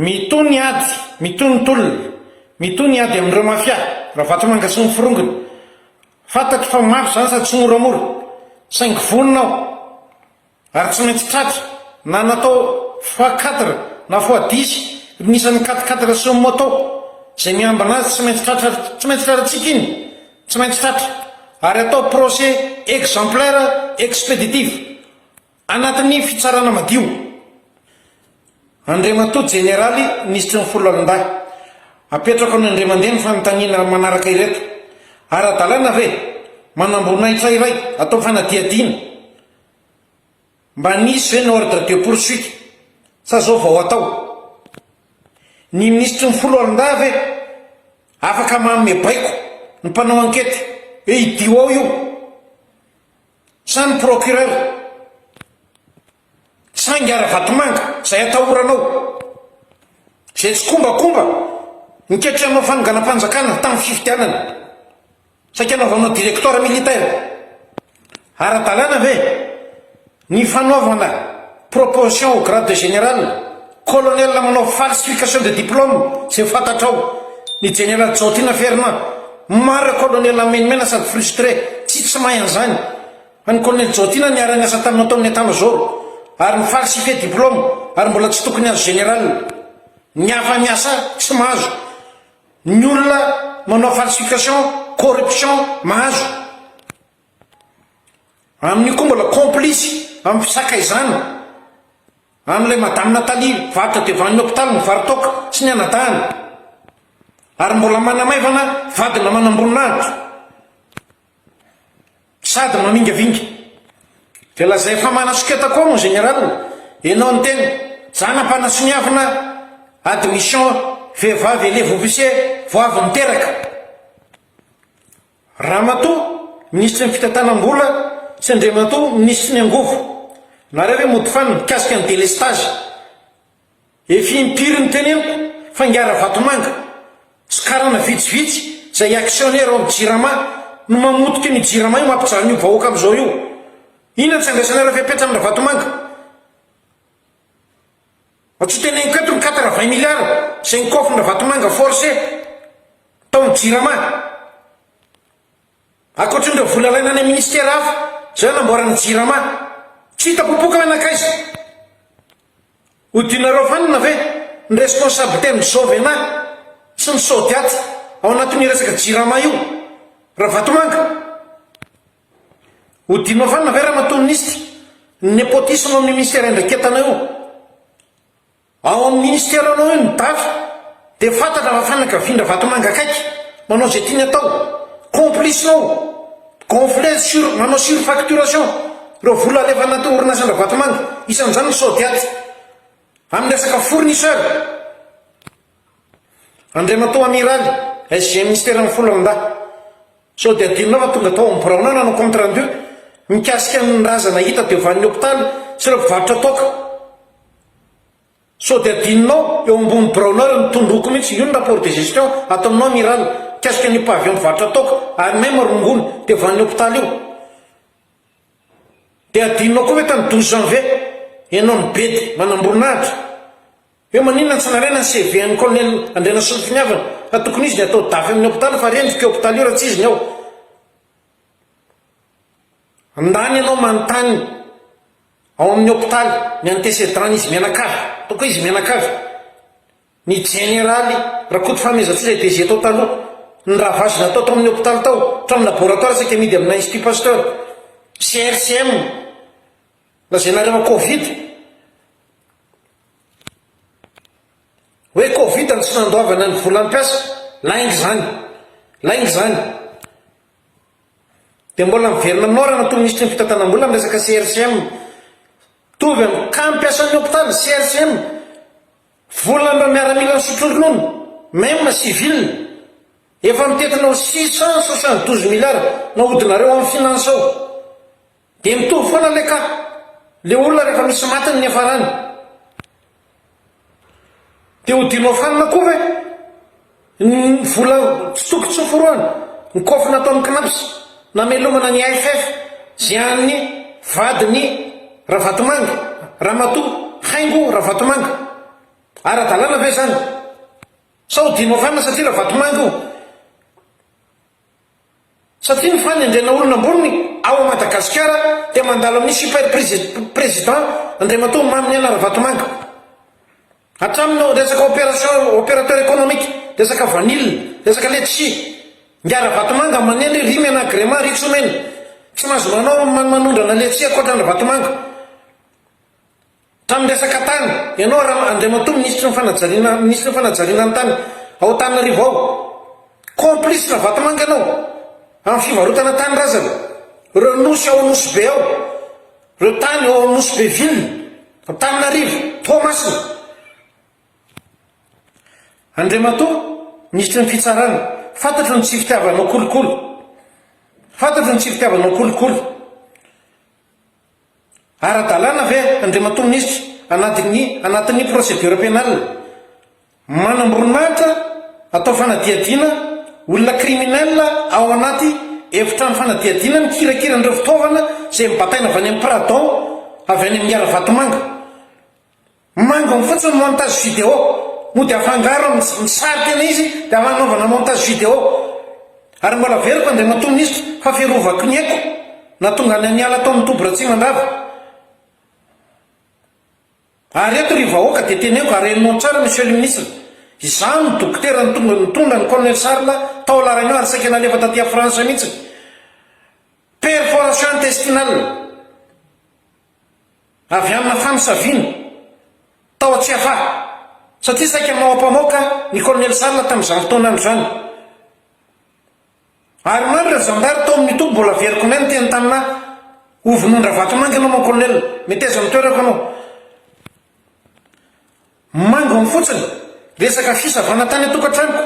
mitony ady mitony tolona mitony ady amin'ireo mafia raha vatomanga sy ny firongony fantatro fa mafy zany sady tsy moramora saingy voninao ary tsy maintsy tratra na natao fois 4 na fois 10 nisan'ny 4 sy ny moto zay miambana azy tsy maintsy tratratsika iny tsy maintsy tratra ary atao procès exemplaire expéditif anatin'ny fitsarana madio. Andriamatoa jeneraly nisitry ny folo alindahy apetrako ny andriamandeha ny fanontaniana manaraka ireto ara-dalàna ve manambonaitra iray atao fanadiadiana mba nisy ve ny ordre de poursuite sa zao vao atao ny ministry ny folo alindahy ve afaka manome baiko ny mpanao ankety hoe idio ao io sa ny procureur sangy ara-vatomanga zay atahoranao zay tsy kombakomba niketry anao fanonganam-panjakana tamin'ny fifidianana saika anaovanao directeur militaire ara-dalàna ve ny fanaovana proposition au grade de général colonel manao falsification de diplôme zay fantatrao ny général Jotina Fernand maro colonel menimena sady frustré tsy mahay an'izany fa ny colonel Jotina niara-ny asa tamin'ny ataon'ny état-major ary ny falsifié diplôme ary mbola tsy tokony azo général ny hafa miasa tsy mahazo ny olona manao falsification corruption mahazo amin'io koa mbola complice amin'ny fisakaizana amin'ilay madame Nathalie varotra devan'ny hôpital ny varitoka sy ny anadahana ary mbola manamaivana vadina manamboninahitra sady mamingavinga de lazay fa manasoketa koa mo général enao ny tena zanam-panasoniavina admission vehivavy élève officier vo avy niteraka Ramatoa ministre ny fitantanam-bola sy Andriamatoa ministre ny angofo nareo hoe mody fany mikasika ny délestage efa impiry ny teneniko fa ngiara vatomanga tsy karana vitsivitsy zay actionnaire ao amin'ny jirama no mamotika ny jirama io mampijanona io vahoaka am'izao io ina tsy andraisanareo fepetra amina vatomanga atsy teneniko eto ny 80 milliards zay nikofona vatomanga forcé tao amin'ny jirama akoatr'indreo vola laina any ministère hafa zay namboarany jirama tsy hita popoka anakaiza hodinareo fanina ve ny responsabilité ny Jovena sy ny Sodiaty ao anatin'ny resaka jirama io raha vatomanga hodinao fanina ve Ramatoa ministre népotisme amin'ny ministère indraiketana io ao amin'ny ministère anao io ny dafy de fantatra fa fanakavindra vatomanga akaiky manao zay tiany atao complice nao gonflé sur manao surfacturation reo vola alefa anaty orinasandra vatomanga isan'izany ny Sodiaty amin'ny resaka fournisseur. Andriamatoa amiral SG ministère amin'ny folo alindahy sao de adinonao fa tonga tao amin'ny braonao nanao compte rendu mikasika ny razana hita teo van'ny hôpital sy ireo mpivarotra toka sao de adinonao eo ambony braonao ny tondroko mihitsy io ny rapport de gestion atao aminao amiral mikasika ny pavillon mpivarotra toka ary même rongony teo van'ny hôpital io de adinonao koa hoe tany 12 janvier ianao ny bedy manamboninahitra eo maninona tsy narena ny CV an'ny colonel Andriana Solofiniavana fa tokony izy ny atao dafy amin'ny hôpital fa rendrika hôpital io raha tsy izy ny ao andany ianao manontany ao amin'ny hôpital ny antécédant izy mianakavy toko izy mianakavy ny généraly raha koto fameza tsy zay DG tao taloha ny ravazina atao tao amin'ny hôpital tao tramin'ny laboratoire saika midy amina Institut Pasteur CRCM lazay nareo Covid hoe Covid ny tsy nandoavana ny vola ampiasa laingy zany de mbola miverina aminao raha natoa ministre ny fitantanam-bola amin'ny resaka CRCM tovy amin'ny ka mpiasan'ny hôpital CRCM vola mba miaramila ny sotroronono même civil efa mitetinao 672 milliards nahodinareo amin'ny finance ao de mitovy foana le ka le olona rehefa misy matiny ny afarany de hodinao fanina koa ve ny vola tsy tokony tsy foroana ny kofina atao amin'ny knaps namelomana ny AFF zay an'ny vadiny Ravatomanga Ramatoa haingo Ravatomanga ara-dalàna ve zany sao dinao fana satria raha vatomanga io satria ny fanendrena olona amboniny ao Madagasikara dia mandalo amin'ny super président andriamatoa maminy anara vatomanga hatraminao resaka opérateur économique resaka vanille resaka letchi ngiara vatomanga maneny rimy anagrément riksomeny tsy mahazo manao manondrana letchi akoatrana vatomanga tamin'ny resaka tany ianao raha andriamatoa ministre ny fanajariana ny tany ao Tananarivo ao complice na vatomanga ianao amin'ny fivarotana tany razana reo nosy ao Nosy be ao reo tany ao Nosy be ville Tananarivo Toamasina andriamatoa ministre ny fitsarana fantatro ny tsy fitiavanao kolokolo fantatro ny tsy fitiavanao kolokolo ara-dalàna ve andriamatoa ministre anatin'ny procédure pénale manamboninahitra atao fanadiadiana olona kriminel ao anaty efitrano fanadiadiana mikirakirandreo fitaovana izay mibataina avy any amin'ny pradon avy any amin'ny ara-vatomanga manga fotsiny montage vidéo mody afangaro misary tena izy dia manaovana montage vidéo ary mbola veriko andriamatoa ministre fa fiarovako ny haiko na tonga any aniala atao amin'ny tobora tsy mandrava ary eto ry vahoaka dia teneko areninao tsara monsieur le ministre izany dokotera nitondra ny colonel Sarla tao larainao ary saika nalefa taty France mihitsy perforation intestinale avy amina famisaviana tao Atsiafa satria saika maopamoaka ny colonel Sarla tamin'izany fotoana andro izany ary mandra zandary tao amin'ny tobo mbola veriko nay ny teny tamina ovinondra vatomanga ianao ma colonel mety aiza mitoerako anao mango fotsiny resaka fisavana tany atokantranoko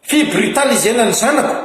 fibrutalisena ny zanako